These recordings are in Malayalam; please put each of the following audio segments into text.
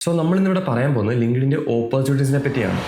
സോ നമ്മളിന്നിവിടെ പറയാൻ പോകുന്നത് ലിങ്ക്ഡിൻ്റെ ഓപ്പർച്യൂണിറ്റീസിനെ പറ്റിയാണ്.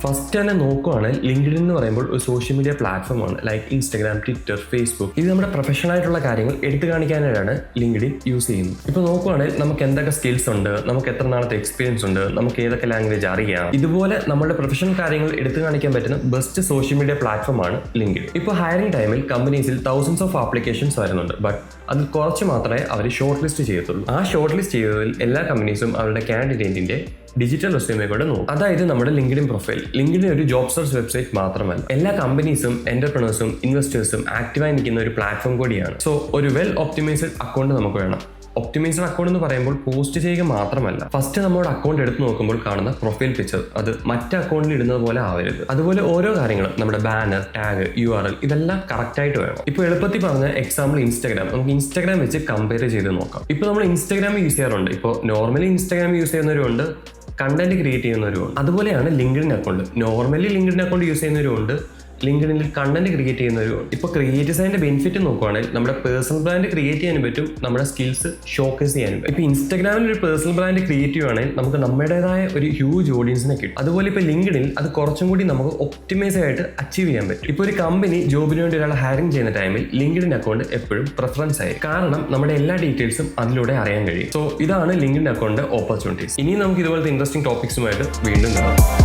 ഫസ്റ്റ് തന്നെ നോക്കുവാണെങ്കിൽ ലിങ്ക്ഡിൻ എന്ന് പറയുമ്പോൾ ഒരു സോഷ്യൽ മീഡിയ പ്ലാറ്റ്ഫോമാണ്. Like Instagram, Twitter, Facebook. ഇത് നമ്മുടെ പ്രൊഫഷണൽ ആയിട്ടുള്ള കാര്യങ്ങൾ എടുത്തു കാണിക്കാനായിട്ടാണ് ലിങ്ക്ഡിൻ യൂസ് ചെയ്യുന്നത്. ഇപ്പോൾ നോക്കുവാണെങ്കിൽ നമുക്ക് എന്തൊക്കെ സ്കിൽസ് ഉണ്ട്, നമുക്ക് എത്ര നാളത്തെ എക്സ്പീരിയൻസ് ഉണ്ട്, നമുക്ക് ഏതൊക്കെ ലാംഗ്വേജ് അറിയാം, ഇതുപോലെ നമ്മുടെ പ്രൊഫഷണൽ കാര്യങ്ങൾ എടുത്തു കാണിക്കാൻ പറ്റുന്ന ബെസ്റ്റ് സോഷ്യൽ മീഡിയ പ്ലാറ്റ്ഫോമാണ് ലിങ്ക്ഡിൻ. ഇപ്പോൾ ഹയറിംഗ് ടൈമിൽ കമ്പനീസിൽ തൗസൻഡ്സ് ഓഫ് ആപ്ലിക്കേഷൻസ് വരുന്നുണ്ട്. ബട്ട് അതിൽ കുറച്ച് മാത്രമേ അവർ ഷോർട്ട് ലിസ്റ്റ് ചെയ്യത്തുള്ളൂ. ആ ഷോർട്ട് ലിസ്റ്റ് ചെയ്തതിൽ എല്ലാ കമ്പനീസും അവരുടെ കാൻഡിഡേറ്റിന്റെ ഡിജിറ്റൽ റെസ്യൂമെ കൂടെ നോക്കും. അതായത് നമ്മുടെ ലിങ്ക്ഡിൻ പ്രൊഫൈൽ. ലിങ്ക്ഡിൻ ഒരു ജോബ് സെർച്ച് വെബ്സൈറ്റ് മാത്രമല്ല, എല്ലാ കമ്പനീസും എന്റർപ്രണേഴ്സും ഇൻവെസ്റ്റേഴ്സും ആക്റ്റീവായി നിൽക്കുന്ന ഒരു പ്ലാറ്റ്ഫോം കൂടിയാണ്. സോ ഒരു വെൽ ഒപ്റ്റിമൈസ്ഡ് അക്കൗണ്ട് നമുക്ക് വേണം. ഒപ്റ്റിമൈസ്ഡ് അക്കൗണ്ട് എന്ന് പറയുമ്പോൾ പോസ്റ്റ് ചെയ്യുക മാത്രമല്ല, ഫസ്റ്റ് നമ്മുടെ അക്കൗണ്ട് എടുത്ത് നോക്കുമ്പോൾ കാണുന്ന പ്രൊഫൈൽ പിക്ചർ അത് മറ്റേ അക്കൗണ്ടിൽ ഇടുന്നത് പോലെ ആവരുത്. അതുപോലെ ഓരോ കാര്യങ്ങളും നമ്മുടെ ബാനർ, ടാഗ്, URL ഇതെല്ലാം കറക്റ്റ് ആയിട്ട് വേണം. ഇപ്പോൾ എളുപ്പത്തിൽ പറഞ്ഞ എക്സാമ്പിൾ ഇൻസ്റ്റാഗ്രാം. നമുക്ക് ഇൻസ്റ്റാഗ്രാം വെച്ച് കമ്പയർ ചെയ്ത് നോക്കാം. ഇപ്പോൾ നമ്മൾ ഇൻസ്റ്റാഗ്രാം യൂസ് ചെയ്യാറുണ്ട്. ഇപ്പോൾ നോർമലി ഇൻസ്റ്റാഗ്രാം യൂസ് ചെയ്യുന്നവരുണ്ട്, കണ്ടന്റ് ക്രിയേറ്റ് ചെയ്യുന്നവരുണ്ട്. അതുപോലെയാണ് LinkedIn account. Normally LinkedIn account use ചെയ്യുന്നവരുണ്ട്, ലിങ്ക്ഡിനിൽ കണ്ടന്റ് ക്രിയേറ്റ് ചെയ്യുന്നവരുണ്ട്. ഇപ്പോൾ ക്രിയേറ്റേഴ്സ് അതിന്റെ ബെനിഫിറ്റ് നോക്കുവാണെങ്കിൽ നമ്മുടെ പേഴ്സണൽ ബ്രാൻഡ് ക്രിയേറ്റ് ചെയ്യാനും പറ്റും, നമ്മുടെ സ്കിൽസ് ഷോക്കേസ് ചെയ്യാനും പറ്റും. ഇപ്പോൾ ഇൻസ്റ്റാഗ്രാമിൽ ഒരു പേഴ്സണൽ ബ്രാൻഡ് ക്രിയേറ്റ് ചെയ്യുവാണെങ്കിൽ നമുക്ക് നമ്മുടേതായ ഒരു ഹ്യൂജ് ഓഡിയൻസിനെ കിട്ടും. അതുപോലെ ഇപ്പോൾ ലിങ്ക്ഡിനിൽ അത് കുറച്ചും കൂടി നമുക്ക് ഒപ്റ്റിമൈസ് ആയിട്ട് അച്ചീവ് ചെയ്യാൻ പറ്റും. ഇപ്പോൾ ഒരു കമ്പനി ജോബിന് വേണ്ടി ഒരാളെ ഹയറിംഗ് ചെയ്യുന്ന ടൈമിൽ ലിങ്ക്ഡിൻ അക്കൗണ്ട് എപ്പോഴും പ്രിഫറൻസ് ആയിരിക്കും. കാരണം നമ്മുടെ എല്ലാ ഡീറ്റെയിൽസും അതിലൂടെ അറിയാൻ കഴിയും. സോ ഇതാണ് ലിങ്ക്ഡിൻ അക്കൗണ്ട് ഓപ്പർച്യൂണിറ്റീസ്. ഇനി നമുക്ക് ഇതുപോലത്തെ ഇൻട്രസ്റ്റിംഗ് ടോപ്പിക്സുമായിട്ട് വീണ്ടും കാണാം.